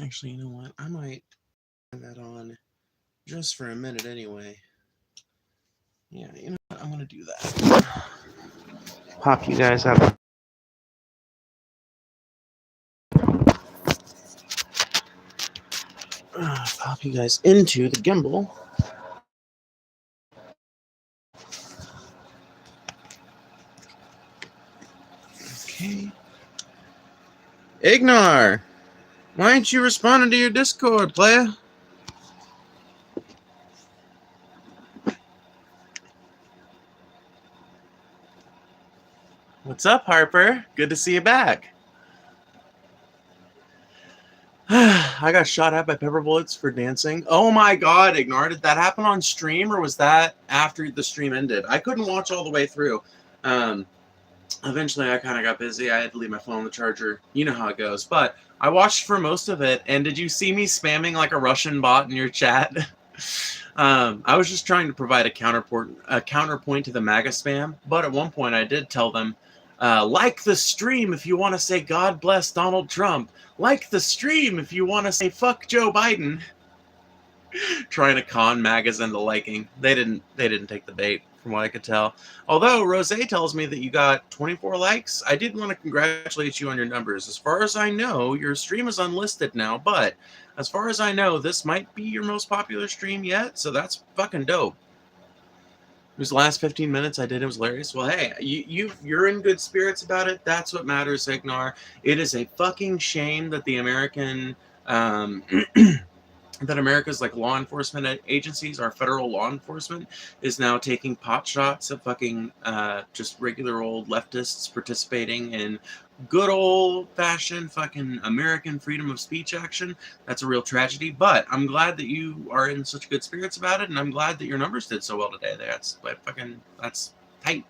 Actually, you know what? I might turn that on just for a minute anyway. Yeah, you know what? I'm gonna do that. Pop you guys up. Pop you guys into the gimbal. Okay. Ignar! Why ain't you responding to your Discord, player? What's up, Harper? Good to see you back. I got shot at by pepper bullets for dancing. Oh my god, Ignar, did that happen on stream or was that after the stream ended? I couldn't watch all the way through. Eventually I kind of got busy. I had to leave my phone on the charger. You know how it goes. But I watched for most of it, and did you see me spamming like a Russian bot in your chat? I was just trying to provide a counterpoint to the MAGA spam, but at one point I did tell them, like the stream if you want to say God bless Donald Trump. Like the stream if you want to say fuck Joe Biden. Trying to con MAGAs into liking. They didn't take the bait, from what I could tell. Although Rose tells me that you got 24 likes. I did want to congratulate you on your numbers. As far as I know, your stream is unlisted now, but as far as I know, this might be your most popular stream yet, so that's fucking dope. These last 15 minutes I did, it was hilarious. Well, hey, you're in good spirits about it. That's what matters, Ignar. It is a fucking shame that the American that America's like law enforcement agencies, our federal law enforcement, is now taking pot shots at fucking just regular old leftists participating in good old fashioned fucking American freedom of speech action. That's a real tragedy. But I'm glad that you are in such good spirits about it, and I'm glad that your numbers did so well today. That's tight.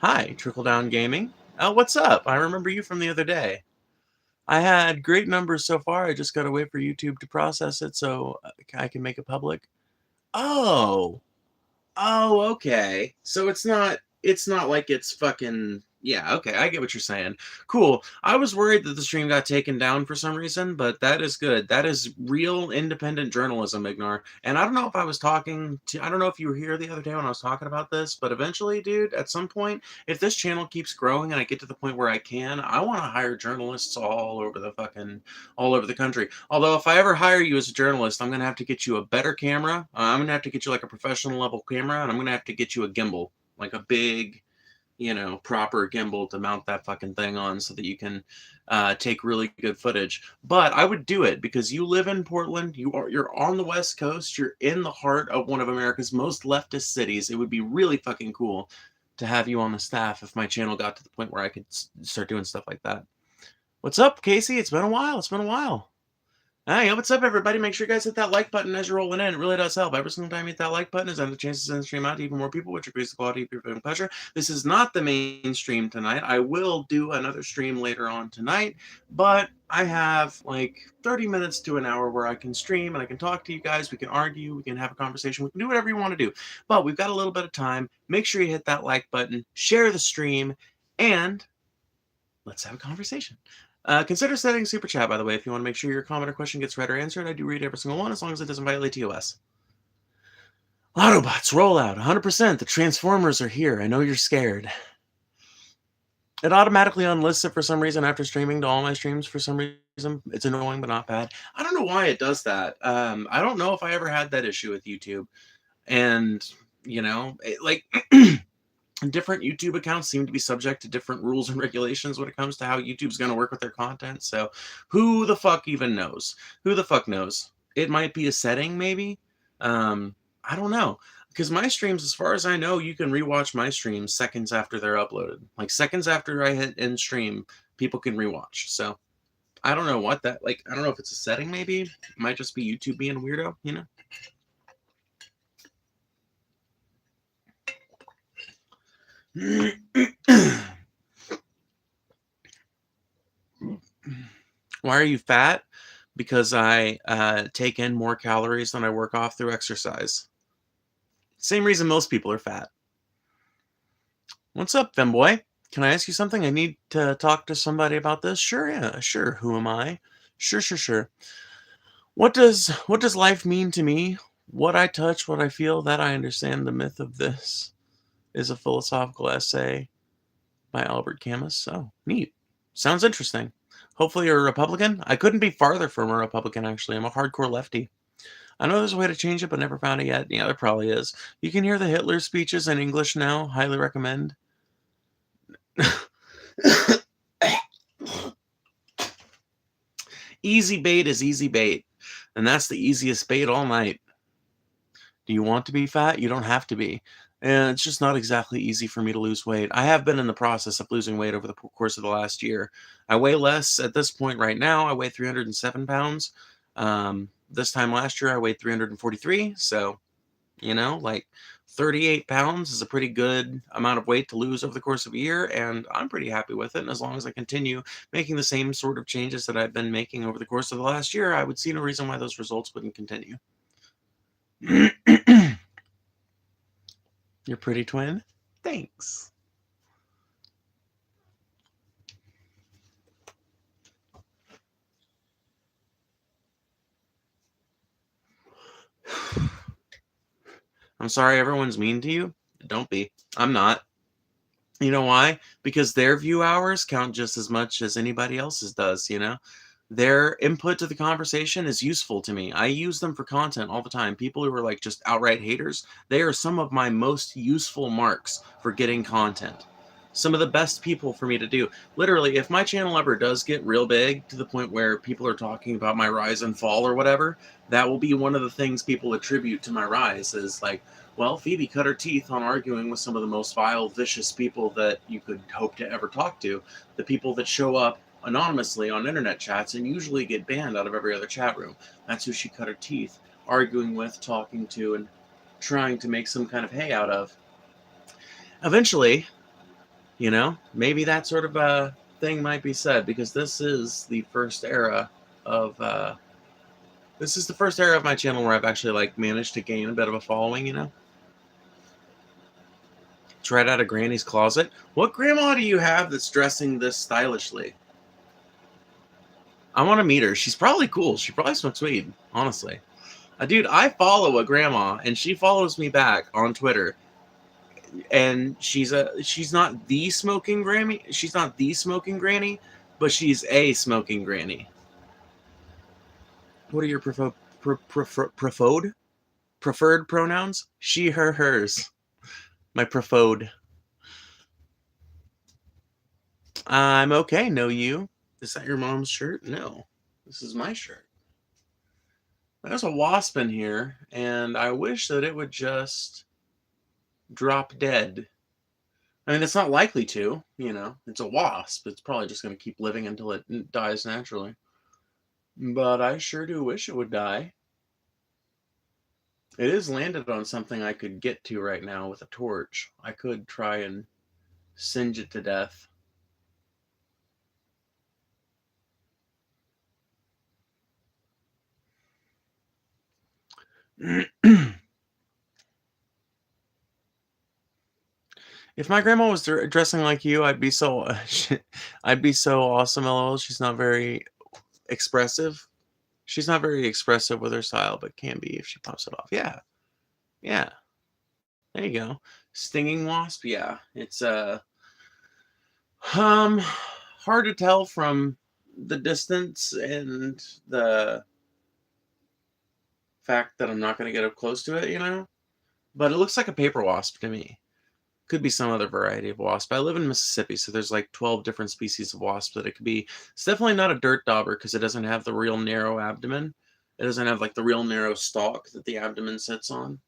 Hi, Trickle Down Gaming. What's up? I remember you from the other day. I had great numbers so far. I just got to wait for YouTube to process it so I can make it public. Oh. Oh, okay. So it's not like it's fucking yeah, okay. I get what you're saying. Cool. I was worried that the stream got taken down for some reason, but that is good. That is real independent journalism, Ignar. And I don't know if I don't know if you were here the other day when I was talking about this, but eventually, dude, at some point, if this channel keeps growing and I get to the point where I want to hire journalists all over the country. Although if I ever hire you as a journalist, I'm going to have to get you a better camera. I'm going to have to get you like a professional level camera, and I'm going to have to get you a gimbal, like a big, proper gimbal to mount that fucking thing on so that you can take really good footage. But I would do it because you live in Portland. You're on the West Coast. You're in the heart of one of America's most leftist cities. It would be really fucking cool to have you on the staff if my channel got to the point where I could start doing stuff like that. What's up, Casey? It's been a while. Hey, what's up, everybody? Make sure you guys hit that like button as you're rolling in. It really does help. Every single time you hit that like button is the chance to send the stream out to even more people, which increases the quality of your viewing pleasure. This is not the main stream tonight. I will do another stream later on tonight, but I have like 30 minutes to an hour where I can stream and I can talk to you guys. We can argue. We can have a conversation. We can do whatever you want to do. But we've got a little bit of time. Make sure you hit that like button, share the stream, and let's have a conversation. Consider setting super chat, by the way, if you want to make sure your comment or question gets read or answered. I do read every single one as long as it doesn't violate TOS. Autobots, roll out. 100%. The Transformers are here. I know you're scared. It automatically unlists it for some reason after streaming to all my streams for some reason. It's annoying, but not bad. I don't know why it does that. I don't know if I ever had that issue with YouTube. And, different YouTube accounts seem to be subject to different rules and regulations when it comes to how YouTube's going to work with their content. So who the fuck even knows? Who the fuck knows? It might be a setting, maybe. I don't know. Because my streams, as far as I know, you can rewatch my streams seconds after they're uploaded. Like seconds after I hit end stream, people can rewatch. So I don't know what that, I don't know if it's a setting, maybe. It might just be YouTube being a weirdo, Why are you fat? Because I take in more calories than I work off through exercise. Same reason most people are fat. What's up, femboy? Can I ask you something? I need to talk to somebody about this. Sure, yeah, sure. Who am I? Sure, sure, sure. What does life mean to me? What I touch, what I feel, that I understand. The myth of this is a philosophical essay by Albert Camus. Oh, neat. Sounds interesting. Hopefully you're a Republican. I couldn't be farther from a Republican, actually. I'm a hardcore lefty. I know there's a way to change it, but never found it yet. Yeah, there probably is. You can hear the Hitler speeches in English now. Highly recommend. Easy bait is easy bait. And that's the easiest bait all night. Do you want to be fat? You don't have to be. And it's just not exactly easy for me to lose weight. I have been in the process of losing weight over the course of the last year. I weigh less at this point right now. I weigh 307 pounds. This time last year, I weighed 343. So, like 38 pounds is a pretty good amount of weight to lose over the course of a year. And I'm pretty happy with it. And as long as I continue making the same sort of changes that I've been making over the course of the last year, I would see no reason why those results wouldn't continue. Your pretty twin? Thanks. I'm sorry everyone's mean to you. Don't be. I'm not. You know why? Because their view hours count just as much as anybody else's does. Their input to the conversation is useful to me. I use them for content all the time. People who are like just outright haters, they are some of my most useful marks for getting content. Some of the best people for me to do. Literally, if my channel ever does get real big to the point where people are talking about my rise and fall or whatever, that will be one of the things people attribute to my rise is like, well, Phoebe cut her teeth on arguing with some of the most vile, vicious people that you could hope to ever talk to. The people that show up anonymously on internet chats and usually get banned out of every other chat room. That's who she cut her teeth arguing with, talking to, and trying to make some kind of hay out of. Eventually, maybe that sort of a thing might be said because this is the first era of my channel where I've actually like managed to gain a bit of a following. It's right out of Granny's closet. What grandma do you have that's dressing this stylishly? I want to meet her. She's probably cool. She probably smokes weed, honestly. Dude, I follow a grandma, and she follows me back on Twitter. And she's not the smoking granny. She's not the smoking granny, but she's a smoking granny. What are your preferred pronouns? She, her, hers. My preferred. I'm okay. No, you. Is that your mom's shirt? No, this is my shirt. There's a wasp in here, and I wish that it would just drop dead. I mean, it's not likely to, It's a wasp. It's probably just going to keep living until it dies naturally. But I sure do wish it would die. It is landed on something I could get to right now with a torch. I could try and singe it to death. If my grandma was dressing like you, I'd be so I'd be so awesome. LOL. She's not very expressive. She's not very expressive with her style, but can be if she pops it off. Yeah. Yeah. There you go. Stinging wasp. Yeah. It's hard to tell from the distance and the fact that I'm not going to get up close to it. But it looks like a paper wasp to me. Could be some other variety of wasp. I live in Mississippi, so there's like 12 different species of wasp that it could be. It's definitely not a dirt dauber because it doesn't have the real narrow abdomen. It doesn't have like the real narrow stalk that the abdomen sits on.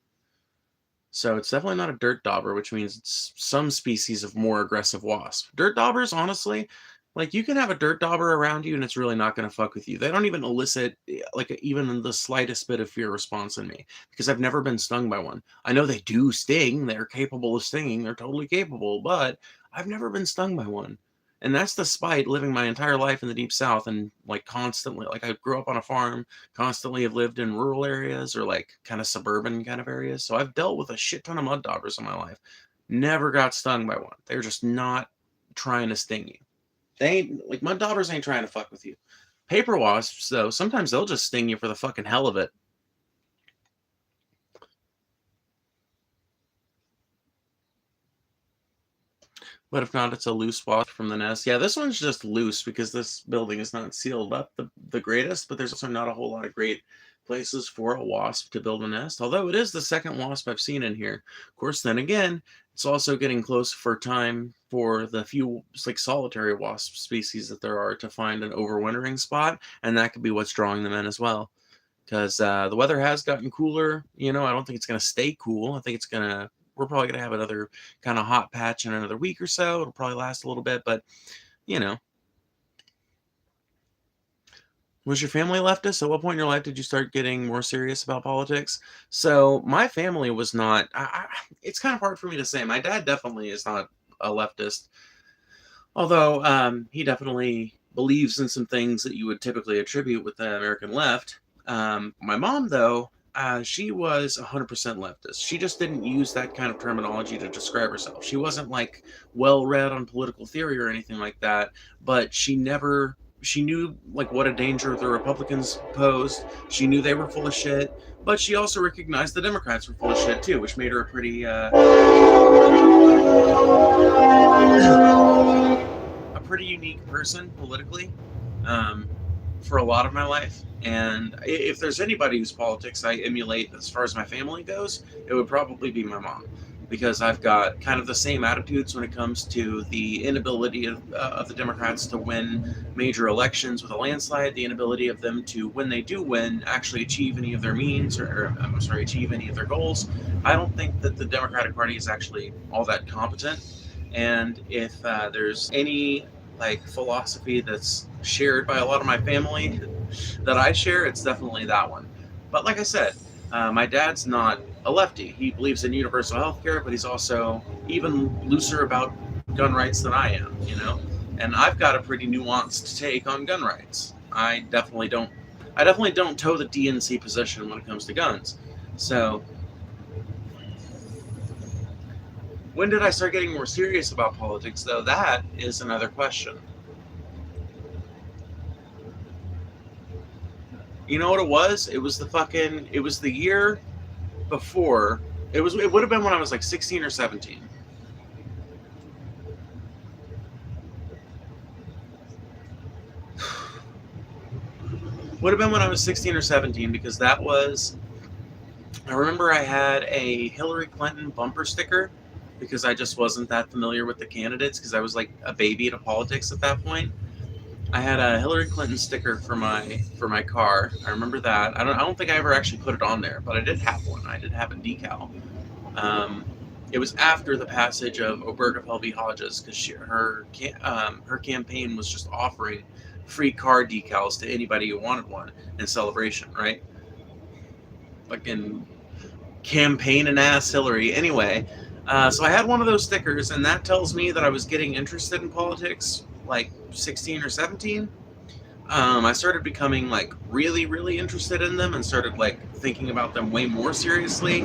So it's definitely not a dirt dauber, which means it's some species of more aggressive wasp. Dirt daubers, honestly, like you can have a dirt dauber around you and it's really not going to fuck with you. They don't even elicit like even the slightest bit of fear response in me because I've never been stung by one. I know they do sting. They're capable of stinging. They're totally capable, but I've never been stung by one. And that's despite living my entire life in the deep south and like constantly, like I grew up on a farm, constantly have lived in rural areas or like kind of suburban kind of areas. So I've dealt with a shit ton of mud daubers in my life. Never got stung by one. They're just not trying to sting you. They ain't like mud daubers ain't trying to fuck with you. Paper wasps, though, sometimes they'll just sting you for the fucking hell of it. But if not, it's a loose wasp from the nest. Yeah, this one's just loose because this building is not sealed up the greatest, but there's also not a whole lot of great places for a wasp to build a nest, although it is the second wasp I've seen in here. Of course, then again, it's also getting close for time for the few like solitary wasp species that there are to find an overwintering spot, and that could be what's drawing them in as well. Because the weather has gotten cooler. I don't think it's going to stay cool. I think we're probably going to have another kind of hot patch in another week or so. It'll probably last a little bit, but, you know. Was your family leftist? At what point in your life did you start getting more serious about politics? So my family was not. It's kind of hard for me to say. My dad definitely is not a leftist, although he definitely believes in some things that you would typically attribute with the American left. My mom, though, she was 100% leftist. She just didn't use that kind of terminology to describe herself. She wasn't like well read on political theory or anything like that, but she knew like what a danger the Republicans posed. She knew they were full of shit, but she also recognized the Democrats were full of shit too, which made her a pretty unique person politically. Um, for a lot of my life. And if there's anybody whose politics I emulate as far as my family goes, it would probably be my mom. Because I've got kind of the same attitudes when it comes to the inability of the Democrats to win major elections with a landslide, the inability of them to, when they do win, actually achieve any of their means, achieve any of their goals. I don't think that the Democratic Party is actually all that competent. And if there's any like philosophy that's shared by a lot of my family that I share, it's definitely that one. But like I said, my dad's not a lefty. He believes in universal health care, but he's also even looser about gun rights than I am. And I've got a pretty nuanced take on gun rights. I definitely don't toe the DNC position when it comes to guns. So when did I start getting more serious about politics, though? That is another question. You know what it was? It was the year before. It would have been when I was like 16 or 17. Would have been when I was 16 or 17 because I remember I had a Hillary Clinton bumper sticker because I just wasn't that familiar with the candidates because I was like a baby to politics at that point. I had a Hillary Clinton sticker for my car. I remember that. I don't think I ever actually put it on there, but I did have one. I did have a decal. It was after the passage of Obergefell v. Hodges because her campaign was just offering free car decals to anybody who wanted one in celebration, right? Fucking campaigning ass Hillary. Anyway, so I had one of those stickers, and that tells me that I was getting interested in politics like 16 or 17. I started becoming like really, really interested in them and started like thinking about them way more seriously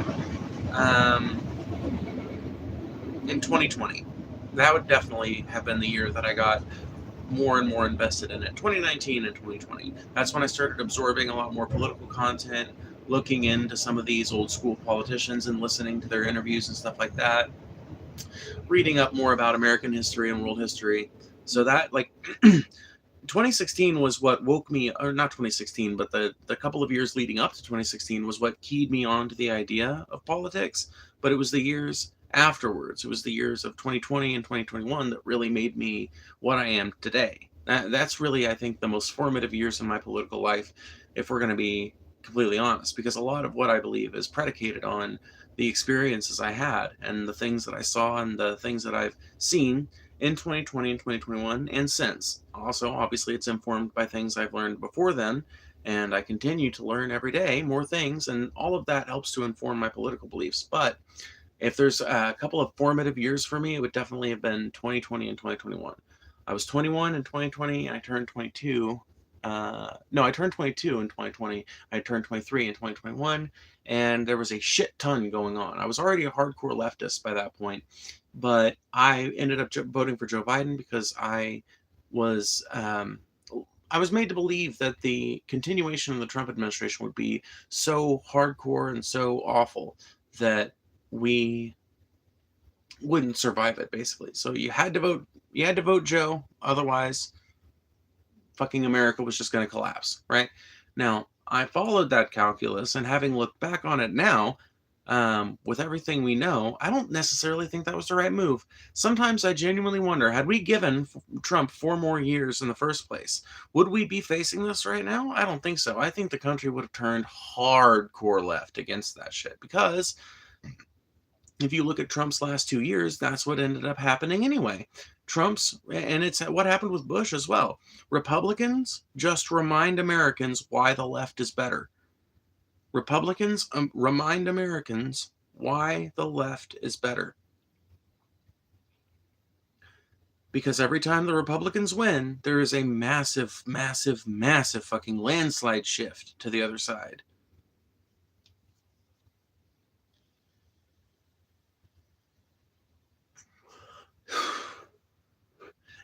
in 2020. That would definitely have been the year that I got more and more invested in it. 2019 and 2020. That's when I started absorbing a lot more political content, looking into some of these old school politicians and listening to their interviews and stuff like that, reading up more about American history and world history. So that, like, 2016 was what woke me, or not 2016, but the couple of years leading up to 2016 was what keyed me on to the idea of politics. But it was the years afterwards. It was the years of 2020 and 2021 that really made me what I am today. That's really, I think, the most formative years in my political life, if we're going to be completely honest, because a lot of what I believe is predicated on the experiences I had and the things that I saw and the things that I've seen in 2020 and 2021 and since. Also, obviously, it's informed by things I've learned before then, and I continue to learn every day more things, and all of that helps to inform my political beliefs. But if there's a couple of formative years for me, it would definitely have been 2020 and 2021. I was 21 in 2020, and I turned 22. No, I turned 22 in 2020. I turned 23 in 2021, and there was a shit ton going on. I was already a hardcore leftist by that point, but I ended up voting for Joe Biden because was um, I was made to believe that the continuation of the Trump administration would be so hardcore and so awful that we wouldn't survive it, basically. So you had to vote. You had to vote Joe, otherwise, fucking America was just going to collapse. Right now, I followed that calculus, and having looked back on it now, with everything we know, I don't necessarily think that was the right move. Sometimes I genuinely wonder, had we given Trump 4 more years in the first place, would we be facing this right now? I don't think so. I think the country would have turned hardcore left against that shit, because if you look at Trump's last 2 years, that's what ended up happening anyway. And it's what happened with Bush as well. Republicans just remind Americans why the left is better. Republicans remind Americans why the left is better. Because every time the Republicans win, there is a massive, massive, massive fucking landslide shift to the other side.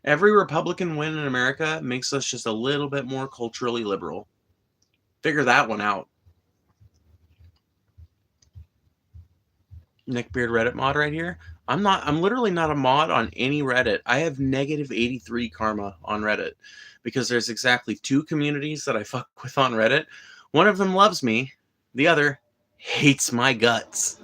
Every Republican win in America makes us just a little bit more culturally liberal. Figure that one out. Nick Beard Reddit mod right here. I'm literally not a mod on any Reddit. I have negative 83 karma on Reddit because there's exactly 2 communities that I fuck with on Reddit. One of them loves me, the other hates my guts.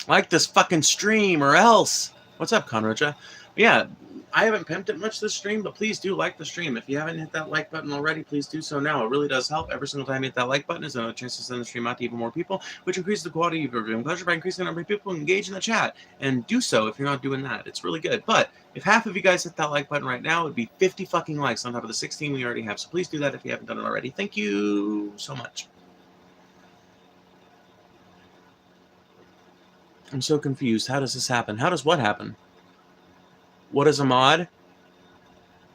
Like this fucking stream or else. What's up, Conroja? Yeah, I haven't pimped it much this stream, but please do like the stream. If you haven't hit that like button already, please do so now. It really does help. Every single time you hit that like button is another chance to send the stream out to even more people, which increases the quality of your viewing pleasure by increasing the number of people who engage in the chat. And do so if you're not doing that. It's really good. But if half of you guys hit that like button right now, it would be 50 fucking likes on top of the 16 we already have. So please do that if you haven't done it already. Thank you so much. I'm so confused. How does this happen? How does what happen? What is a mod?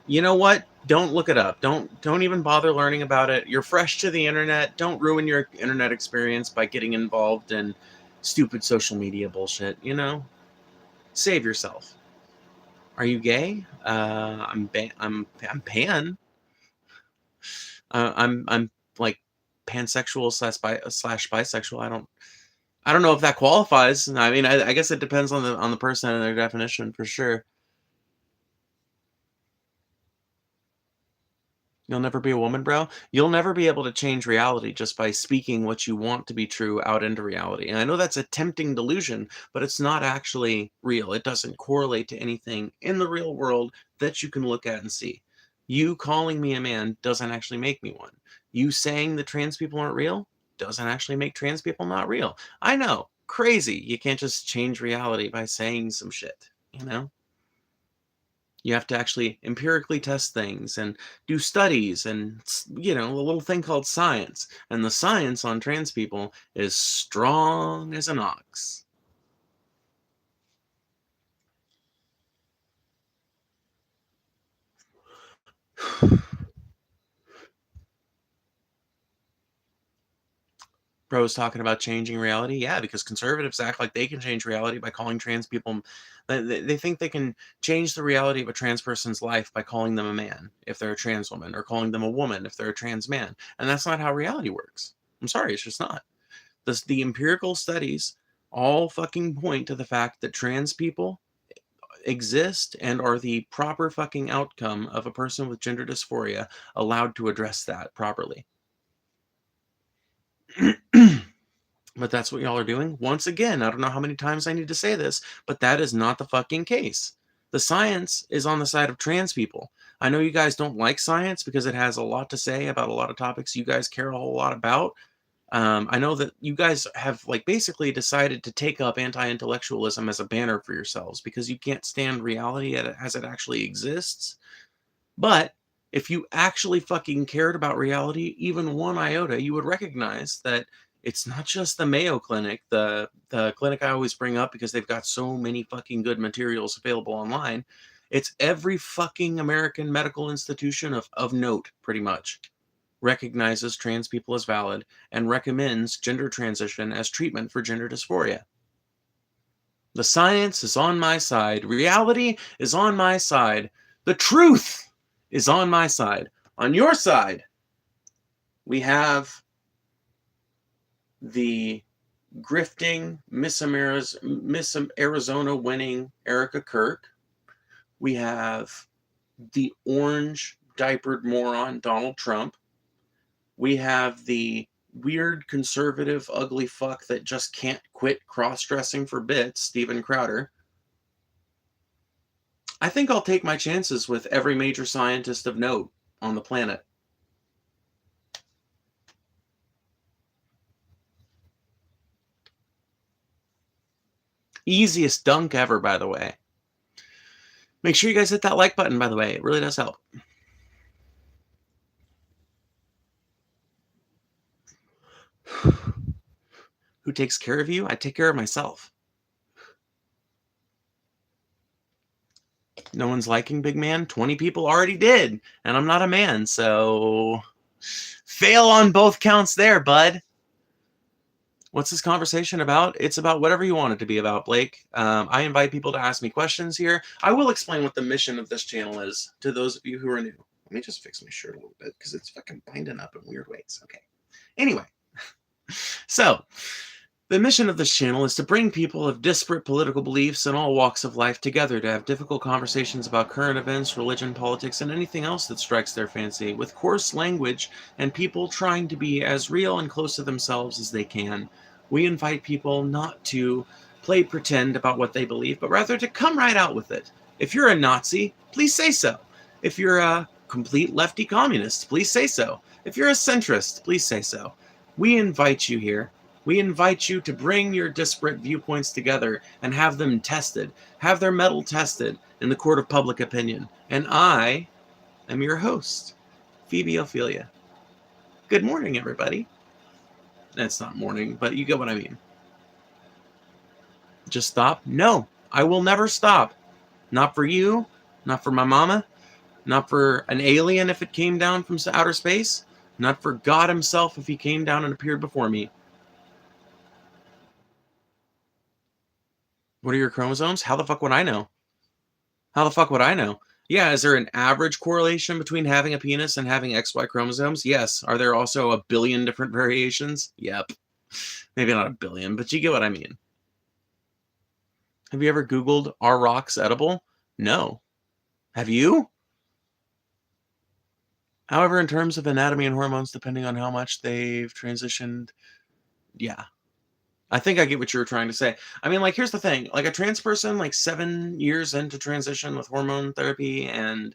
You know what? Don't look it up. Don't even bother learning about it. You're fresh to the internet. Don't ruin your internet experience by getting involved in stupid social media bullshit, you know? Save yourself. Are you gay? I'm pan. I'm like pansexual slash bisexual. I don't know if that qualifies. I mean, I guess it depends on the person and their definition for sure. You'll never be a woman, bro. You'll never be able to change reality just by speaking what you want to be true out into reality. And I know that's a tempting delusion, but it's not actually real. It doesn't correlate to anything in the real world that you can look at and see. You calling me a man doesn't actually make me one. You saying that trans people aren't real doesn't actually make trans people not real. I know, crazy. You can't just change reality by saying some shit, you know? You have to actually empirically test things and do studies and, a little thing called science. And the science on trans people is strong as an ox. Bro's talking about changing reality. Yeah, because conservatives act like they can change reality by calling trans people. They think they can change the reality of a trans person's life by calling them a man if they're a trans woman, or calling them a woman if they're a trans man. And that's not how reality works. I'm sorry, it's just not. The empirical studies all fucking point to the fact that trans people exist and are the proper fucking outcome of a person with gender dysphoria allowed to address that properly. But that's what y'all are doing. Once again, I don't know how many times I need to say this, but that is not the fucking case. The science is on the side of trans people. I know you guys don't like science because it has a lot to say about a lot of topics you guys care a whole lot about. I know that you guys have basically decided to take up anti-intellectualism as a banner for yourselves because you can't stand reality as it actually exists. But if you actually fucking cared about reality, even one iota, you would recognize that it's not just the Mayo Clinic, the clinic I always bring up because they've got so many fucking good materials available online. It's every fucking American medical institution of note, pretty much. recognizes trans people as valid, and recommends gender transition as treatment for gender dysphoria. The science is on my side. Reality is on my side. The truth is on my side. On your side, we have the grifting Miss Arizona winning Erica Kirk. We have the orange diapered moron Donald Trump. We have the weird conservative ugly fuck that just can't quit cross-dressing for bits, Steven Crowder. I think I'll take my chances with every major scientist of note on the planet. Easiest dunk ever, by the way. Make sure you guys hit that like button, by the way. It really does help. Who takes care of you? I take care of myself. No one's liking Big Man? 20 people already did, and I'm not a man, so fail on both counts there, bud. What's this conversation about? It's about whatever you want it to be about, Blake. I invite people to ask me questions here. I will explain what the mission of this channel is to those of you who are new. Let me just fix my shirt a little bit because it's fucking binding up in weird ways. Okay. Anyway, so the mission of this channel is to bring people of disparate political beliefs and all walks of life together to have difficult conversations about current events, religion, politics, and anything else that strikes their fancy, with coarse language and people trying to be as real and close to themselves as they can. We invite people not to play pretend about what they believe, but rather to come right out with it. If you're a Nazi, please say so. If you're a complete lefty communist, please say so. If you're a centrist, please say so. We invite you here. We invite you to bring your disparate viewpoints together and have them tested, have their mettle tested in the court of public opinion. And I am your host, Phoebe Ophelia. Good morning, everybody. It's not morning, but you get what I mean. Just stop? No, I will never stop. Not for you, not for my mama, not for an alien if it came down from outer space, not for God himself if he came down and appeared before me. What are your chromosomes? How the fuck would I know? How the fuck would I know? Yeah, is there an average correlation between having a penis and having XY chromosomes? Yes. Are there also a billion different variations? Yep. Maybe not a billion, but you get what I mean. Have you ever Googled, are rocks edible? No. Have you? However, in terms of anatomy and hormones, depending on how much they've transitioned, yeah. I think I get what you were trying to say. I mean, like, here's the thing. Like, a trans person, like, 7 years into transition with hormone therapy and,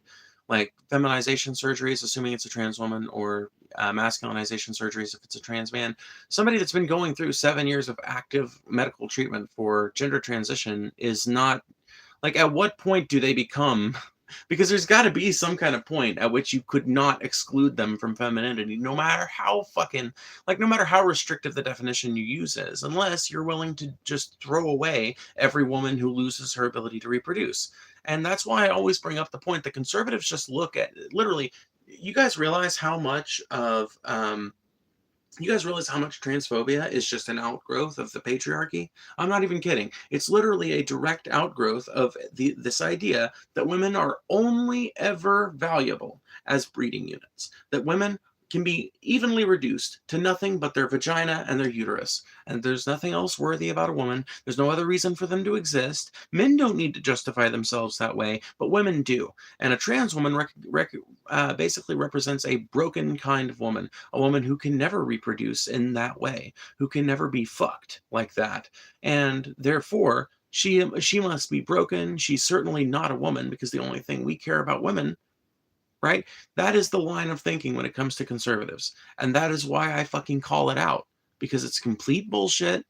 like, feminization surgeries, assuming it's a trans woman, or masculinization surgeries if it's a trans man, somebody that's been going through 7 years of active medical treatment for gender transition is not, like, at what point do they become... Because there's got to be some kind of point at which you could not exclude them from femininity, no matter how fucking, like, no matter how restrictive the definition you use is, unless you're willing to just throw away every woman who loses her ability to reproduce. And that's why I always bring up the point that conservatives just look at, literally, you guys realize how much of, you guys realize how much transphobia is just an outgrowth of the patriarchy? I'm not even kidding. It's literally a direct outgrowth of this idea that women are only ever valuable as breeding units. That women can be evenly reduced to nothing but their vagina and their uterus. And there's nothing else worthy about a woman. There's no other reason for them to exist. Men don't need to justify themselves that way, but women do. And a trans woman basically represents a broken kind of woman, a woman who can never reproduce in that way, who can never be fucked like that. And therefore, she must be broken. She's certainly not a woman, because the only thing we care about women, right? That is the line of thinking when it comes to conservatives. And that is why I fucking call it out, because it's complete bullshit,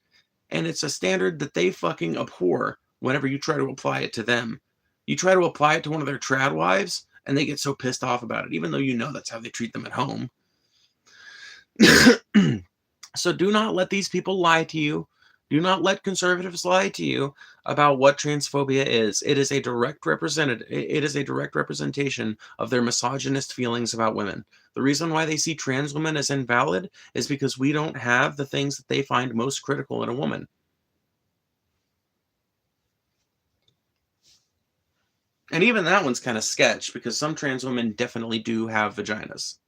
and it's a standard that they fucking abhor whenever you try to apply it to them. You try to apply it to one of their trad wives, and they get so pissed off about it, even though you know that's how they treat them at home. So do not let these people lie to you. Do not let conservatives lie to you about what transphobia is. It is a direct representation of their misogynist feelings about women. The reason why they see trans women as invalid is because we don't have the things that they find most critical in a woman. And even that one's kind of sketch because some trans women definitely do have vaginas.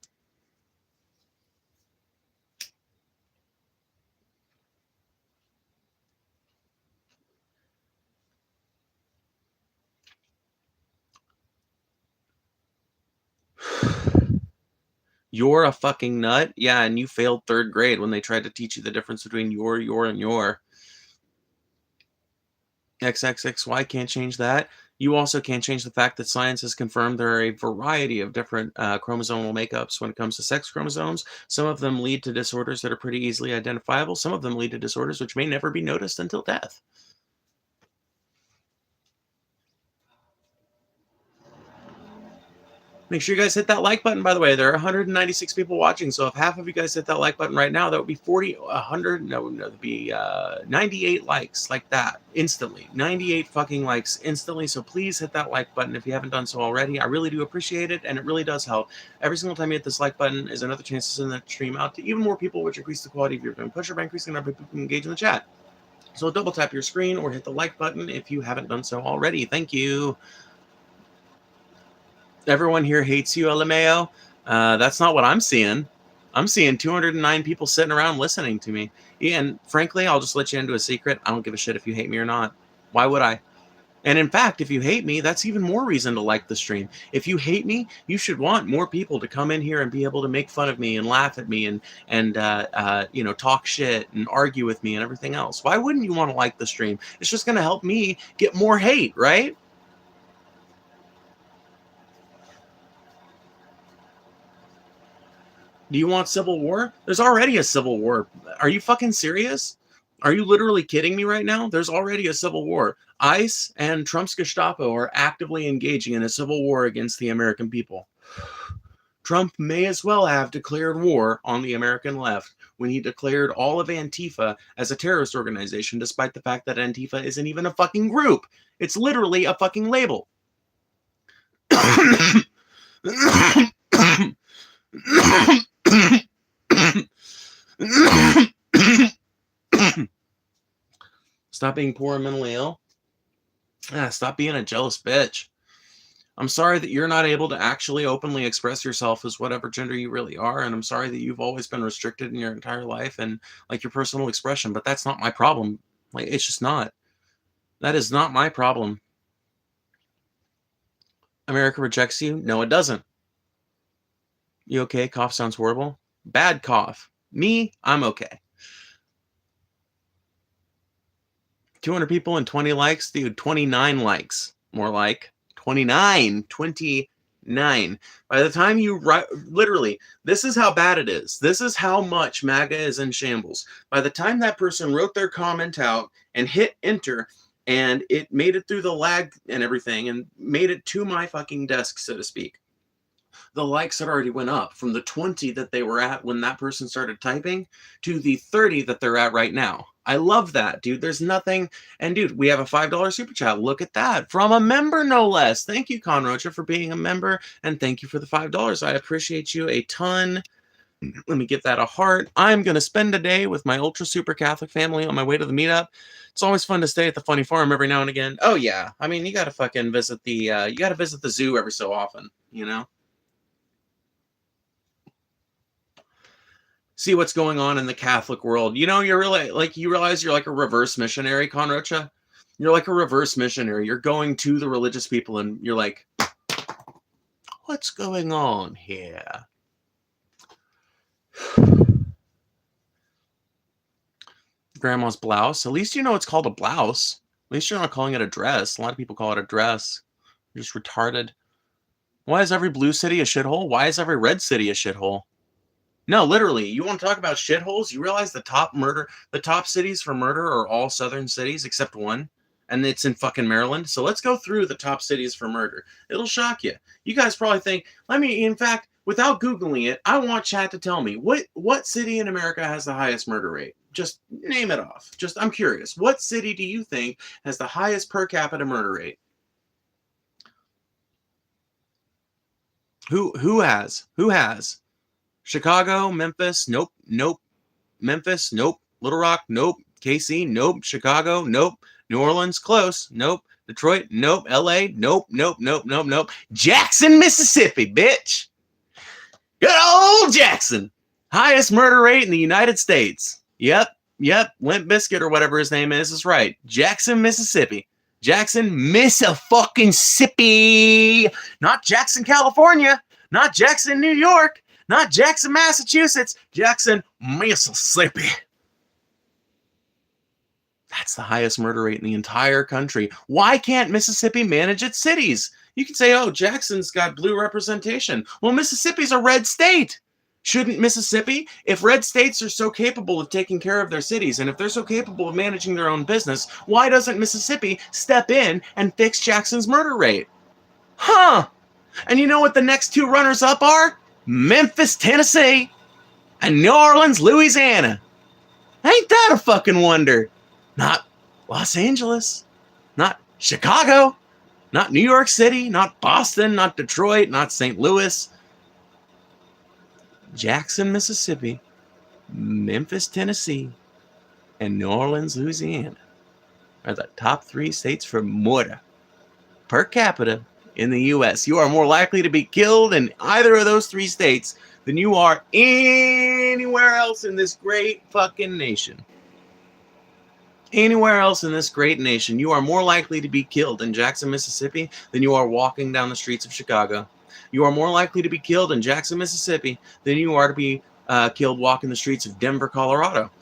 You're a fucking nut? Yeah, and you failed 3rd grade when they tried to teach you the difference between your, and your. XXXY can't change that. You also can't change the fact that science has confirmed there are a variety of different chromosomal makeups when it comes to sex chromosomes. Some of them lead to disorders that are pretty easily identifiable. Some of them lead to disorders which may never be noticed until death. Make sure you guys hit that like button, by the way. There are 196 people watching, so if half of you guys hit that like button right now, that would be 100, no, that'd be 98 likes like that, instantly. 98 fucking likes instantly, so please hit that like button if you haven't done so already. I really do appreciate it, and it really does help. Every single time you hit this like button is another chance to send that stream out to even more people, which increase the quality of your push by increasing the number of people who engage in the chat. So double tap your screen or hit the like button if you haven't done so already. Thank you. Everyone here hates you, LMAO. That's not what I'm seeing. I'm seeing 209 people sitting around listening to me. And frankly, I'll just let you into a secret. I don't give a shit if you hate me or not. Why would I? And in fact, if you hate me, that's even more reason to like the stream. If you hate me, you should want more people to come in here and be able to make fun of me and laugh at me and talk shit and argue with me and everything else. Why wouldn't you want to like the stream? It's just going to help me get more hate, right? Do you want civil war? There's already a civil war. Are you fucking serious? Are you literally kidding me right now? There's already a civil war. ICE and Trump's Gestapo are actively engaging in a civil war against the American people. Trump may as well have declared war on the American left when he declared all of Antifa as a terrorist organization, despite the fact that Antifa isn't even a fucking group. It's literally a fucking label. Stop being poor and mentally ill. Stop being a jealous bitch. I'm sorry that you're not able to actually openly express yourself as whatever gender you really are, and I'm sorry that you've always been restricted in your entire life and like your personal expression, but that's not my problem. Like, it's just not. That is not my problem. America rejects you? No, it doesn't. You okay? Cough sounds horrible. Bad cough. Me, I'm okay. 200 people and 20 likes? Dude, 29 likes. More like 29. 29. By the time you write, literally, this is how bad it is. This is how much MAGA is in shambles. By the time that person wrote their comment out and hit enter, and it made it through the lag and everything and made it to my fucking desk, so to speak, the likes had already went up from the 20 that they were at when that person started typing to the 30 that they're at right now. I love that, dude. There's nothing. And dude, we have a $5 super chat. Look at that. From a member, no less. Thank you, Conrocha, for being a member. And thank you for the $5. I appreciate you a ton. Let me give that a heart. I'm going to spend a day with my ultra super Catholic family on my way to the meetup. It's always fun to stay at the funny farm every now and again. Oh, yeah. I mean, you got to fucking visit you got to visit the zoo every so often, you know? See what's going on in the Catholic world. You know, you're really like, you realize you're like a reverse missionary, Conrocha. You're like a reverse missionary. You're going to the religious people and you're like, what's going on here? Grandma's blouse. At least you know it's called a blouse. At least you're not calling it a dress. A lot of people call it a dress. You're just retarded. Why is every blue city a shithole? Why is every red city a shithole? No, literally, you want to talk about shitholes? You realize the top cities for murder are all southern cities except one, and it's in fucking Maryland. So let's go through the top cities for murder. It'll shock you. You guys probably think, in fact, without Googling it, I want chat to tell me what city in America has the highest murder rate. Just name it off. I'm curious. What city do you think has the highest per capita murder rate? Who has? Who has? Chicago, Memphis, nope, nope. Memphis, nope. Little Rock, nope. KC, nope. Chicago, nope. New Orleans, close, nope. Detroit, nope. LA, nope, nope, nope, nope, nope. Jackson, Mississippi, bitch. Good old Jackson. Highest murder rate in the United States. Yep. Limp Bizkit or whatever his name is right. Jackson, Mississippi. Jackson, Mississippi. Not Jackson, California. Not Jackson, New York. Not Jackson, Massachusetts. Jackson, Mississippi. That's the highest murder rate in the entire country. Why can't Mississippi manage its cities? You can say, oh, Jackson's got blue representation. Well, Mississippi's a red state. Shouldn't Mississippi, if red states are so capable of taking care of their cities, and if they're so capable of managing their own business, why doesn't Mississippi step in and fix Jackson's murder rate? Huh. And you know what the next two runners up are? Memphis, Tennessee, and New Orleans, Louisiana. Ain't that a fucking wonder? Not Los Angeles, not Chicago, not New York City, not Boston, not Detroit, not St. Louis. Jackson, Mississippi, Memphis, Tennessee, and New Orleans, Louisiana are the top 3 states for murder per capita in the U.S. You are more likely to be killed in either of those 3 states than you are anywhere else in this great fucking nation. Anywhere else in this great nation, you are more likely to be killed in Jackson, Mississippi than you are walking down the streets of Chicago. You are more likely to be killed in Jackson, Mississippi than you are to be killed walking the streets of Denver, Colorado.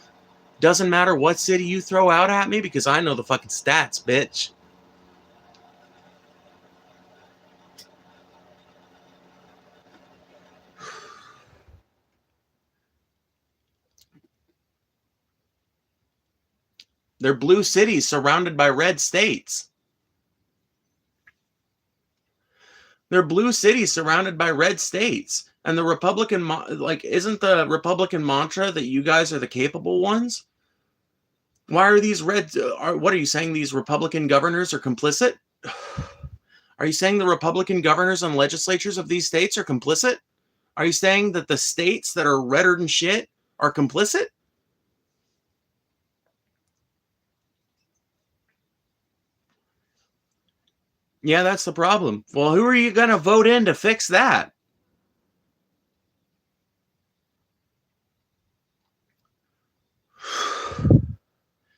Doesn't matter what city you throw out at me because I know the fucking stats, bitch. They're blue cities surrounded by red states. They're blue cities surrounded by red states. And the Republican, isn't the Republican mantra that you guys are the capable ones? Why are these what are you saying? These Republican governors are complicit? Are you saying the Republican governors and legislatures of these states are complicit? Are you saying that the states that are redder than shit are complicit? Yeah, that's the problem. Well, who are you going to vote in to fix that?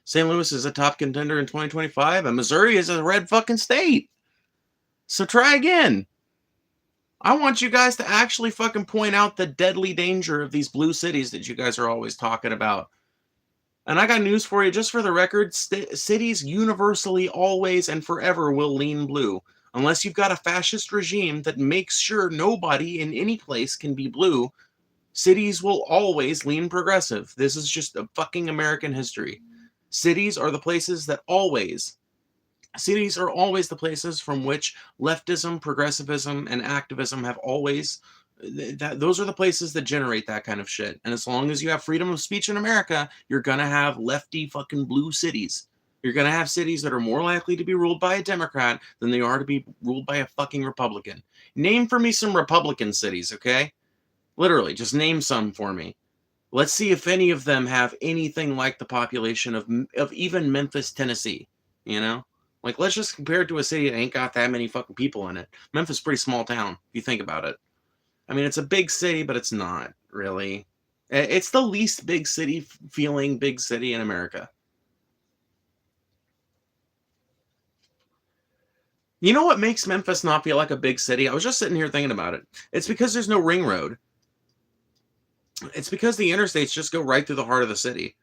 St. Louis is a top contender in 2025, and Missouri is a red fucking state. So try again. I want you guys to actually fucking point out the deadly danger of these blue cities that you guys are always talking about. And I got news for you, just for the record, cities universally always and forever will lean blue. Unless you've got a fascist regime that makes sure nobody in any place can be blue, cities will always lean progressive. This is just a fucking American history. Cities are the places that cities are always the places from which leftism, progressivism, and activism have always, those are the places that generate that kind of shit. And as long as you have freedom of speech in America, you're going to have lefty fucking blue cities. You're going to have cities that are more likely to be ruled by a Democrat than they are to be ruled by a fucking Republican. Name for me some Republican cities, okay? Literally, just name some for me. Let's see if any of them have anything like the population of even Memphis, Tennessee, you know? Like, let's just compare it to a city that ain't got that many fucking people in it. Memphis is a pretty small town, if you think about it. I mean, it's a big city, but it's not, really. It's the least big city feeling big city in America. You know what makes Memphis not feel like a big city? I was just sitting here thinking about it. It's because there's no ring road. It's because the interstates just go right through the heart of the city.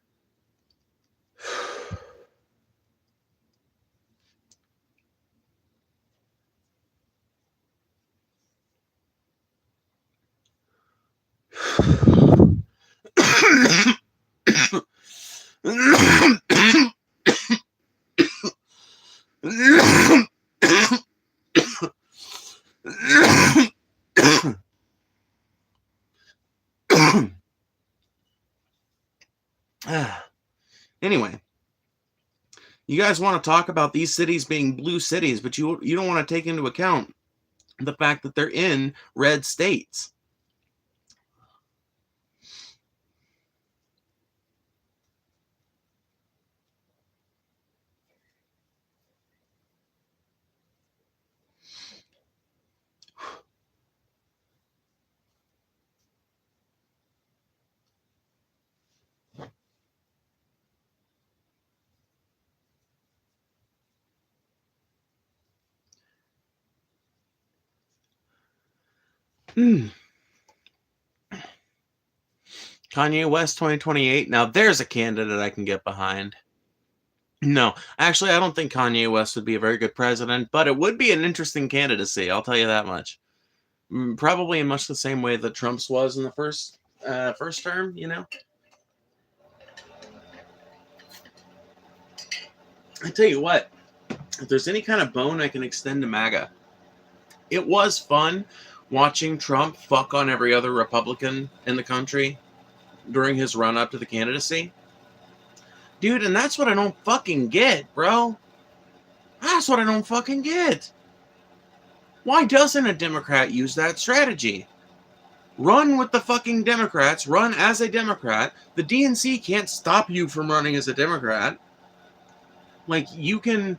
You guys want to talk about these cities being blue cities, but you don't want to take into account the fact that they're in red states. Hmm. Kanye West 2028. Now there's a candidate I can get behind. No, actually, I don't think Kanye West would be a very good president, but it would be an interesting candidacy. I'll tell you that much. Probably in much the same way that Trump's was in the first term. You know, I tell you what, if there's any kind of bone I can extend to MAGA, it was fun watching Trump fuck on every other Republican in the country during his run up to the candidacy. Dude, and that's what I don't fucking get, bro. That's what I don't fucking get. Why doesn't a Democrat use that strategy? Run with the fucking Democrats, run as a Democrat. The DNC can't stop you from running as a Democrat. Like you can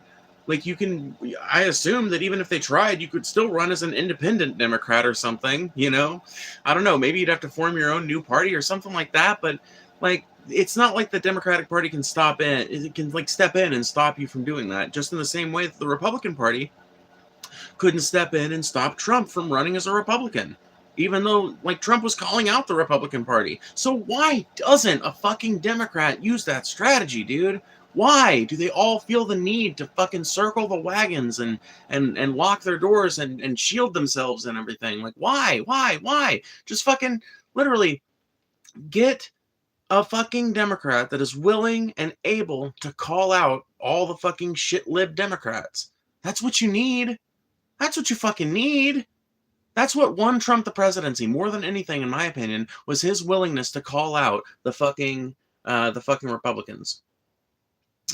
I assume that even if they tried, you could still run as an independent Democrat or something, you know? I don't know, maybe you'd have to form your own new party or something like that, but like it's not like the Democratic Party can step in and stop you from doing that, just in the same way that the Republican Party couldn't step in and stop Trump from running as a Republican. Even though, like, Trump was calling out the Republican Party. So why doesn't a fucking Democrat use that strategy, dude? Why do they all feel the need to fucking circle the wagons and lock their doors and shield themselves and everything? Like, why? Just fucking literally get a fucking Democrat that is willing and able to call out all the fucking shit lib Democrats. That's what you need. That's what you fucking need. That's what won Trump the presidency more than anything, in my opinion, was his willingness to call out the fucking Republicans.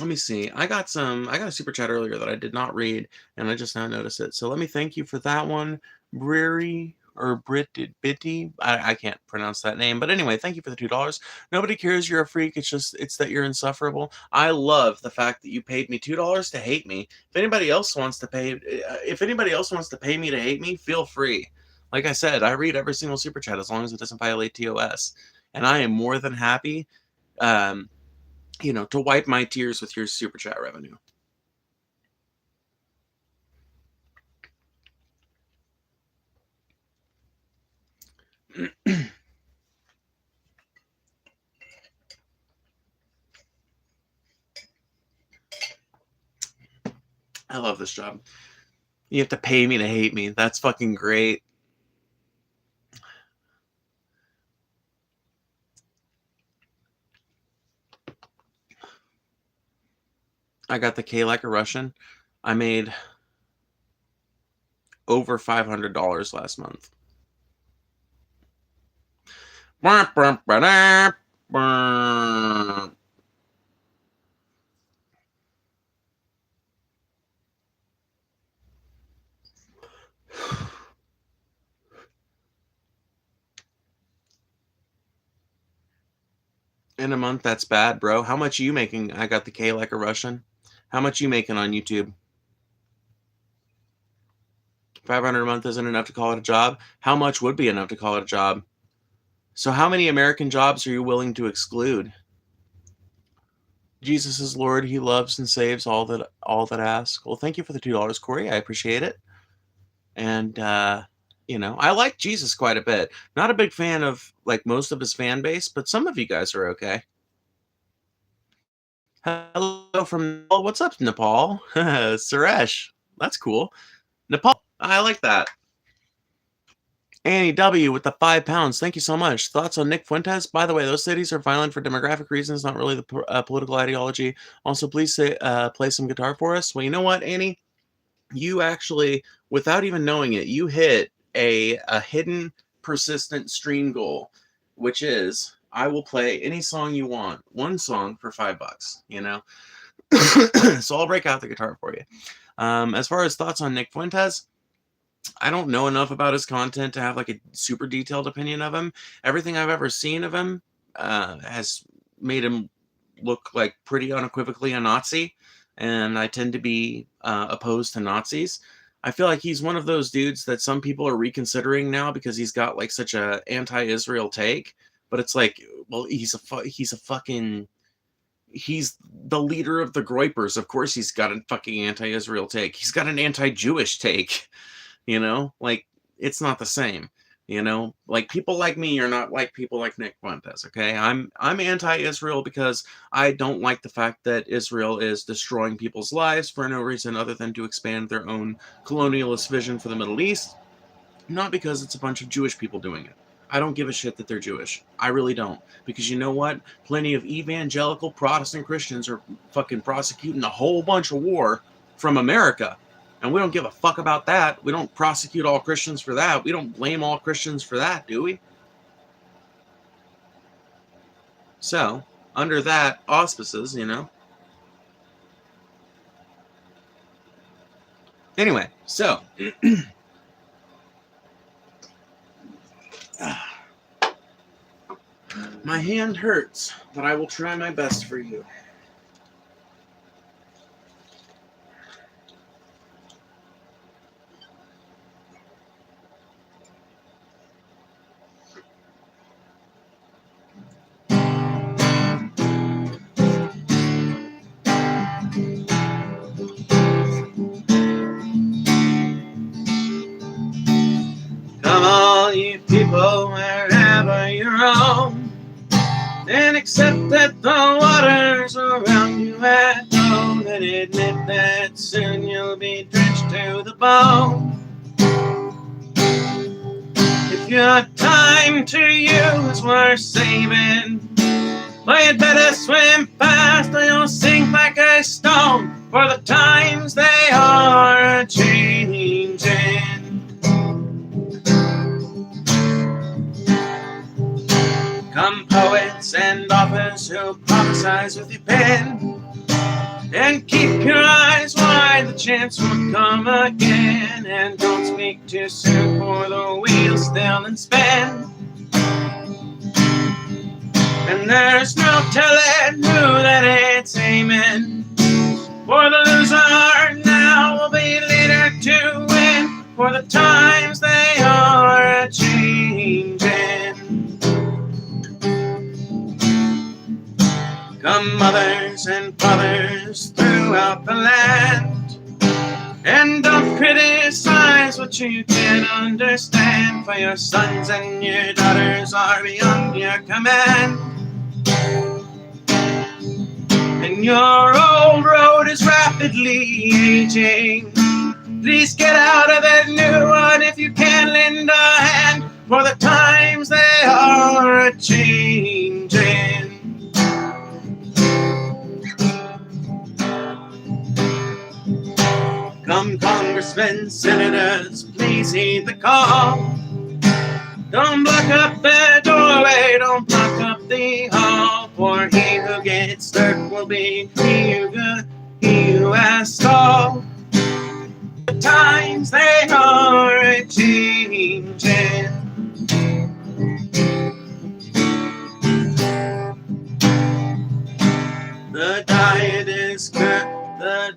Let me see. I got a super chat earlier that I did not read, and I just now noticed it. So let me thank you for that one, Breary or Bitty. I can't pronounce that name, but anyway, thank you for the $2. Nobody cares you're a freak. It's that you're insufferable. I love the fact that you paid me $2 to hate me. If anybody else wants to pay me to hate me, feel free. Like I said, I read every single super chat as long as it doesn't violate TOS, and I am more than happy. Um, to wipe my tears with your super chat revenue. I love this job. You have to pay me to hate me. That's fucking great. I got the K like a Russian. I made over $500 last month. In a month, that's bad, bro. How much are you making? I got the K like a Russian. How much you making on YouTube? 500 a month isn't enough to call it a job. How much would be enough to call it a job? So how many American jobs are you willing to exclude? Jesus is Lord. He loves and saves all that ask. Well, thank you for the $2, Corey. I appreciate it. And I like Jesus quite a bit. Not a big fan of like most of his fan base, but some of you guys are okay. Hello from Nepal. What's up, Nepal? Suresh. That's cool. Nepal. I like that. Annie W with the £5. Thank you so much. Thoughts on Nick Fuentes? By the way, those cities are violent for demographic reasons, not really the political ideology. Also, please play some guitar for us. Well, you know what, Annie? You actually, without even knowing it, you hit a hidden, persistent stream goal, which is I will play any song you want, one song for $5. So I'll break out the guitar for you. As far as thoughts on Nick Fuentes, I don't know enough about his content to have like a super detailed opinion of him. Everything I've ever seen of him has made him look like pretty unequivocally a Nazi, and I tend to be opposed to Nazis. I feel like he's one of those dudes that some people are reconsidering now because he's got like such a anti-Israel take. But it's like, well, he's a fucking he's the leader of the Groypers. Of course, he's got a fucking anti-Israel take. He's got an anti-Jewish take. Like it's not the same. Like people like me are not like people like Nick Fuentes. Okay, I'm anti-Israel because I don't like the fact that Israel is destroying people's lives for no reason other than to expand their own colonialist vision for the Middle East. Not because it's a bunch of Jewish people doing it. I don't give a shit that they're Jewish. I really don't. Because you know what? Plenty of evangelical Protestant Christians are fucking prosecuting a whole bunch of war from America. And we don't give a fuck about that. We don't prosecute all Christians for that. We don't blame all Christians for that, do we? So, under that auspices, Anyway, so... My hand hurts, but I will try my best for you. Come all you people, wherever you roam, and accept that the waters around you have grown, and admit that soon you'll be drenched to the bone. If your time to use worth saving, well, you'd better swim fast or you'll sink like a stone, for the times they are a-changing. Come poets and authors who prophesize with your pen, and keep your eyes wide, the chance will come again. And don't speak too soon, for the wheel's still in spin. And there's no telling who that it's aiming, for the loser now will be later to win, for the times they are a-changing. Come mothers and fathers throughout the land, and don't criticize what you can't understand, for your sons and your daughters are beyond your command. And your old road is rapidly aging. Please get out of that new one if you can lend a hand, for the times they are a-changing. Come congressmen, senators, please heed the call. Don't block up the doorway, don't block up the hall, for he who gets dirt will be he who has stalled. The times they are a-changing. The diet is cut, the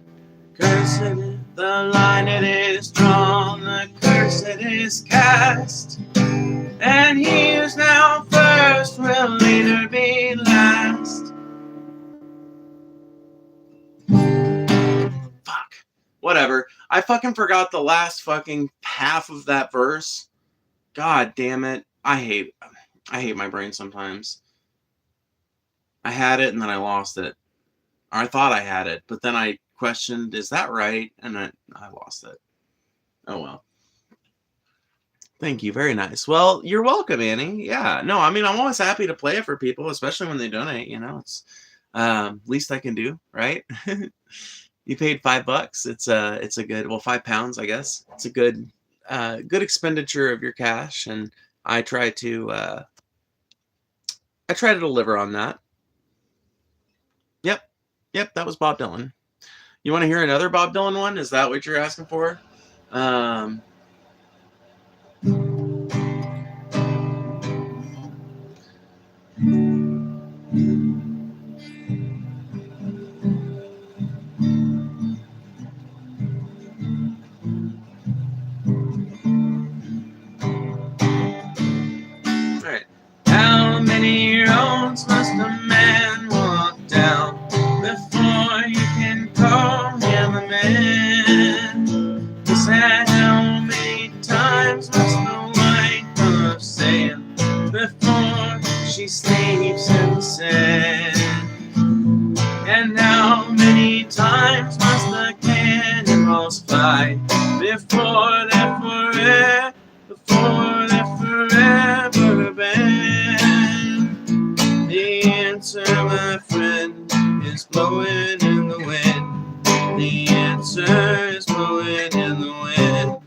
curse in it, the line it is drawn, the curse it is cast, and he who's now first will later be last. Fuck. Whatever. I fucking forgot the last fucking half of that verse. God damn it. I hate my brain sometimes. I had it and then I lost it. Or I thought I had it, but then I questioned, is that right? And I lost it. Oh well. Thank you. Very nice. Well, you're welcome, Annie. Yeah. No, I mean, I'm always happy to play it for people, especially when they donate. It's least I can do, right? You paid $5. It's a good, well, £5, I guess. It's a good expenditure of your cash, and I try to deliver on that. Yep. Yep, that was Bob Dylan. You want to hear another Bob Dylan one? Is that what you're asking for? Um, all right. How many roads must a man walk down before you can call him a man? He said, how many times must the wife of sail before she sleeps in the sand? And how many times must the cannonballs fly before they're forever banned? The answer, my friend, is blowing in the wind. The answer is blowing in the wind.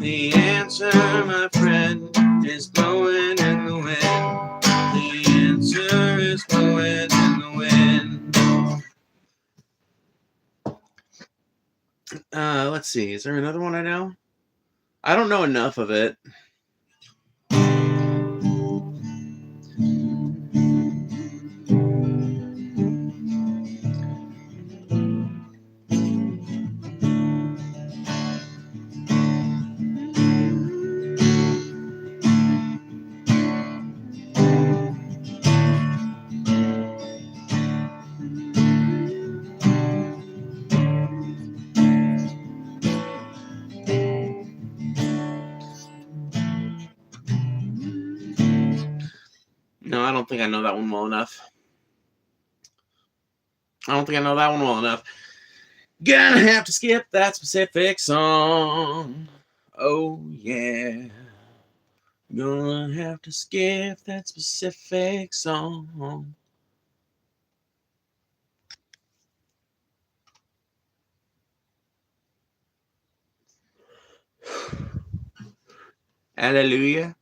The answer, my friend, is blowing in the wind. The answer is blowing in the wind. Let's see. Is there another one I know? I don't know enough of it. No, I don't think I know that one well enough. Gonna have to skip that specific song. Oh, yeah. Gonna have to skip that specific song. Hallelujah.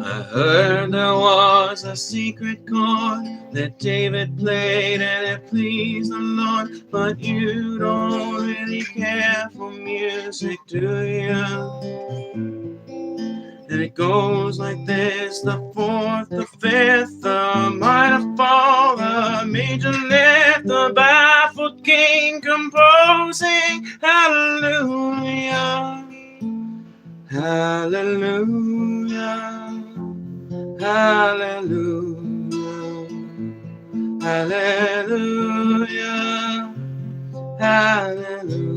I heard there was a secret chord that David played and it pleased the Lord, but you don't really care for music, do you? And it goes like this: the fourth, the fifth, the minor fall, the major lift, the baffled king composing hallelujah, hallelujah, hallelujah, hallelujah, hallelujah.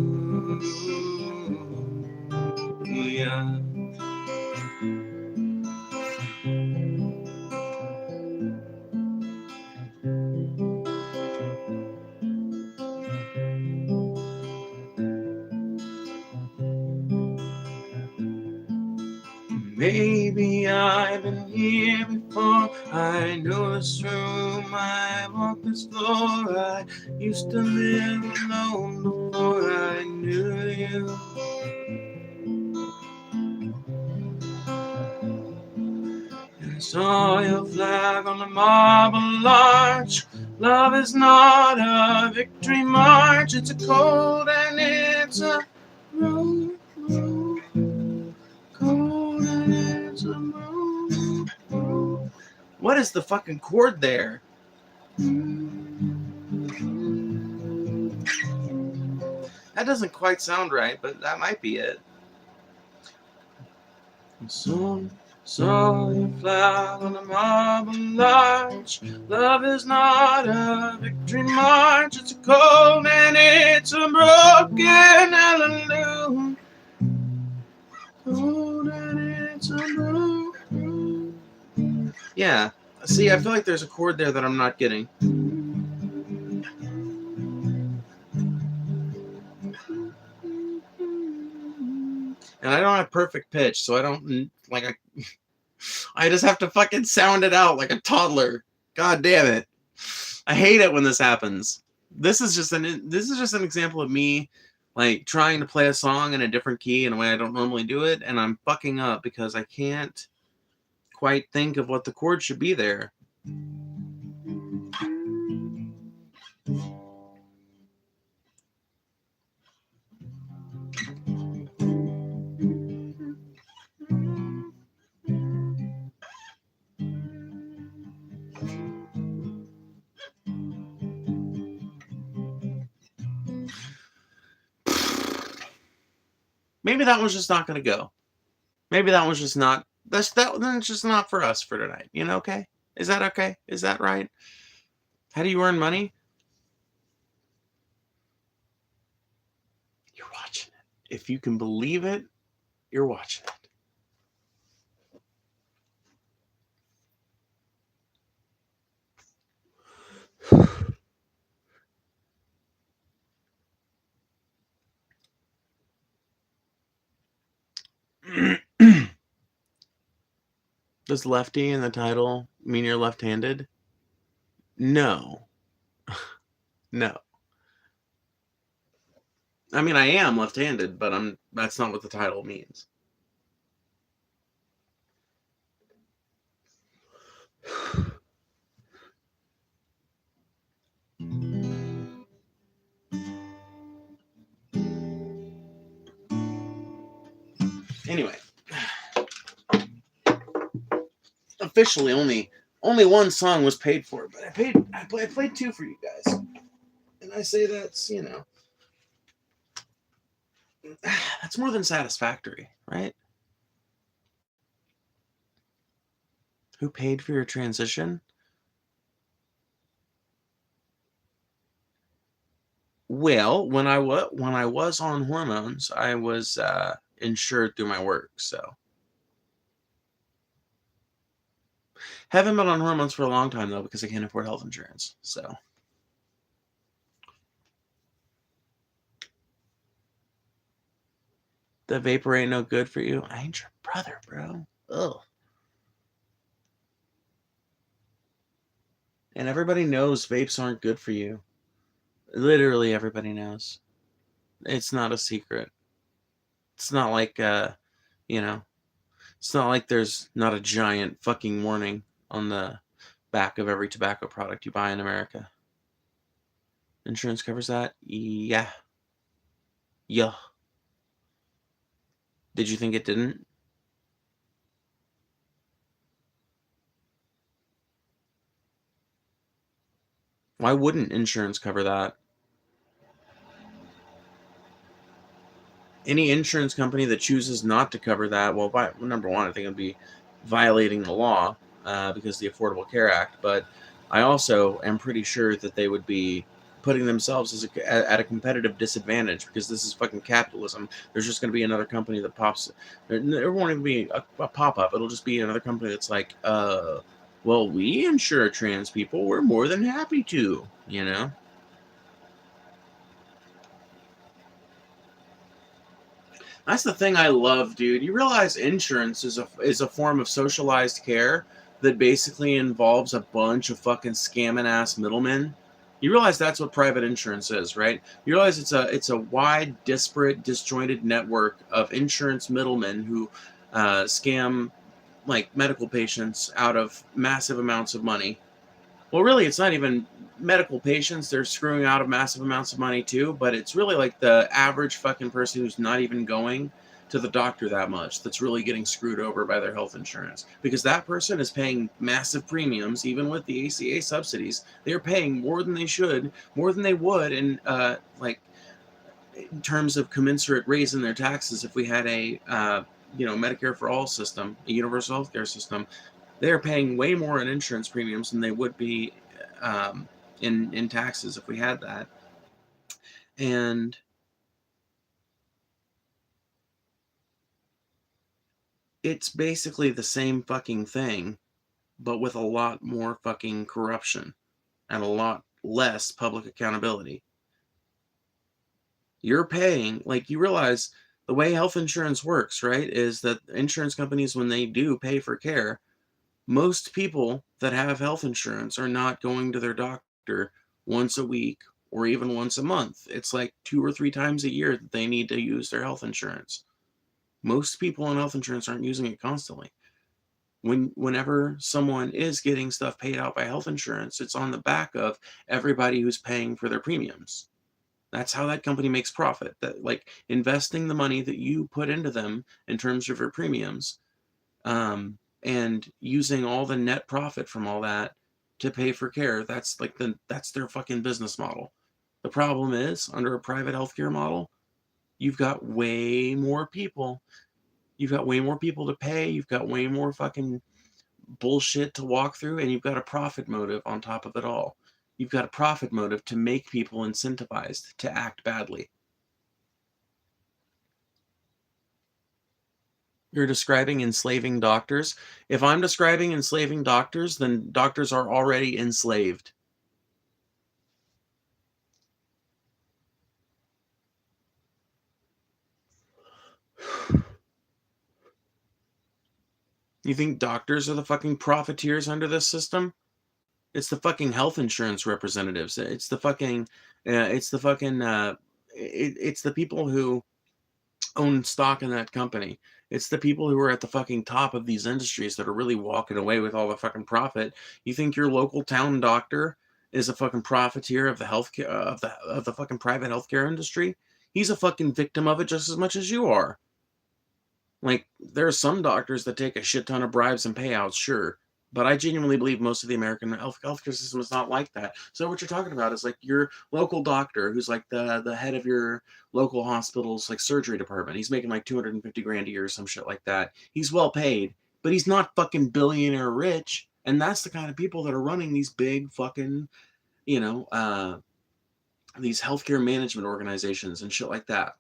Maybe I've been here before. I know this room, I walk this floor. I used to live alone before I knew you. And I saw your flag on the marble arch. Love is not a victory march. It's a cold and it's a road, cold and it's a road. What is the fucking chord there? That doesn't quite sound right, but that might be it. Soon saw you fly on a marble arch. Love is not a victory march. It's a cold and it's a broken hallelujah. Cold and it's a broken. Yeah. See, I feel like there's a chord there that I'm not getting. And I don't have perfect pitch, so I don't like I just have to fucking sound it out like a toddler. God damn it. I hate it when this happens. This is just an example of me like trying to play a song in a different key in a way I don't normally do it, and I'm fucking up because I can't quite think of what the chord should be there. Maybe that one's just not going to go. Maybe that one's just not. Then it's just not for us for tonight. You know? Okay? Is that okay? Is that right? How do you earn money? You're watching it. If you can believe it, you're watching it. Does lefty in the title mean you're left-handed? No. No. I mean, I am left-handed, but that's not what the title means. Anyway, officially only one song was paid for, but I played two for you guys, and I say that's that's more than satisfactory, right? Who paid for your transition? Well, when I was on hormones, I was insured through my work, so. Haven't been on hormones for a long time, though, because I can't afford health insurance, so. The vapor ain't no good for you. I ain't your brother, bro. Ugh. And everybody knows vapes aren't good for you. Literally everybody knows. It's not a secret. It's not like, it's not like there's not a giant fucking warning on the back of every tobacco product you buy in America. Insurance covers that? Yeah. Yeah. Did you think it didn't? Why wouldn't insurance cover that? Any insurance company that chooses not to cover that, well, number one, I think it would be violating the law because of the Affordable Care Act. But I also am pretty sure that they would be putting themselves at a competitive disadvantage because this is fucking capitalism. There's just going to be another company that pops. There won't even be a pop-up. It'll just be another company that's like, well, we insure trans people. We're more than happy to, you know? That's the thing I love, dude. You realize insurance is a form of socialized care that basically involves a bunch of fucking scamming ass middlemen. You realize that's what private insurance is, right? You realize it's a wide, disparate, disjointed network of insurance middlemen who scam like medical patients out of massive amounts of money. Well, really, it's not even medical patients. They're screwing out of massive amounts of money too, but it's really like the average fucking person who's not even going to the doctor that much that's really getting screwed over by their health insurance, because that person is paying massive premiums. Even with the ACA subsidies, they're paying more than they should, more than they would in like in terms of commensurate raise in their taxes, if we had a Medicare for all system, a universal healthcare system, they're paying way more in insurance premiums than they would be um, in taxes if we had that. And it's basically the same fucking thing, but with a lot more fucking corruption and a lot less public accountability. You're paying, like, you realize the way health insurance works, right? Is that insurance companies, when they do pay for care, most people that have health insurance are not going to their doctor once a week or even once a month. It's like 2 or 3 times a year that they need to use their health insurance. Most people on health insurance aren't using it constantly. Whenever someone is getting stuff paid out by health insurance, it's on the back of everybody who's paying for their premiums. That's how that company makes profit. That, like, investing the money that you put into them in terms of your premiums, and using all the net profit from all that to pay for care. That's their fucking business model. The problem is, under a private healthcare model, you've got way more people. You've got way more people to pay. You've got way more fucking bullshit to walk through, and you've got a profit motive on top of it all. You've got a profit motive to make people incentivized to act badly. You're describing enslaving doctors. If I'm describing enslaving doctors, then doctors are already enslaved. You think doctors are the fucking profiteers under this system? It's the fucking health insurance representatives. It's the people who own stock in that company. It's the people who are at the fucking top of these industries that are really walking away with all the fucking profit. You think your local town doctor is a fucking profiteer of the healthcare of the fucking private healthcare industry? He's a fucking victim of it just as much as you are. Like, there are some doctors that take a shit ton of bribes and payouts, sure. But I genuinely believe most of the American healthcare system is not like that. So what you're talking about is like your local doctor, who's like the head of your local hospital's like surgery department. He's making like 250 grand a year or some shit like that. He's well paid, but he's not fucking billionaire rich. And that's the kind of people that are running these big fucking, you know, these healthcare management organizations and shit like that.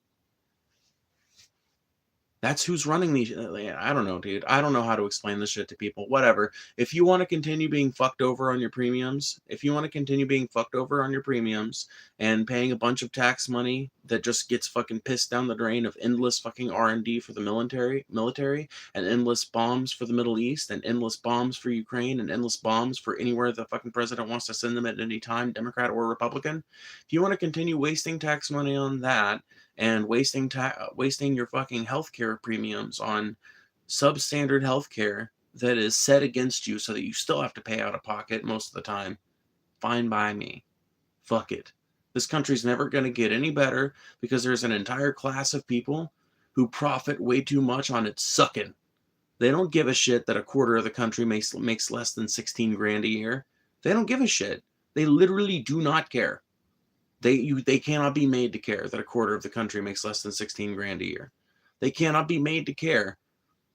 That's who's running these. I don't know, dude. I don't know how to explain this shit to people. Whatever. If you want to continue being fucked over on your premiums, if you want to continue being fucked over on your premiums and paying a bunch of tax money that just gets fucking pissed down the drain of endless fucking R&D for the military, and endless bombs for the Middle East, and endless bombs for Ukraine, and endless bombs for anywhere the fucking president wants to send them at any time, Democrat or Republican. If you want to continue wasting tax money on that, and wasting your fucking healthcare premiums on substandard healthcare that is set against you so that you still have to pay out of pocket most of the time, fine by me. Fuck it. This country's never going to get any better because there's an entire class of people who profit way too much on it sucking. They don't give a shit that a quarter of the country makes less than 16 grand a year. They don't give a shit. They literally do not care. They cannot be made to care that a quarter of the country makes less than 16 grand a year. They cannot be made to care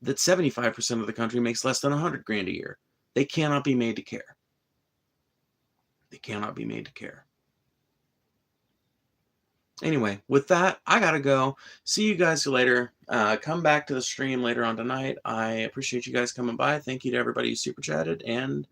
that 75% of the country makes less than 100 grand a year. They cannot be made to care. They cannot be made to care. Anyway, with that, I gotta go. See you guys later. Come back to the stream later on tonight. I appreciate you guys coming by. Thank you to everybody who super chatted, and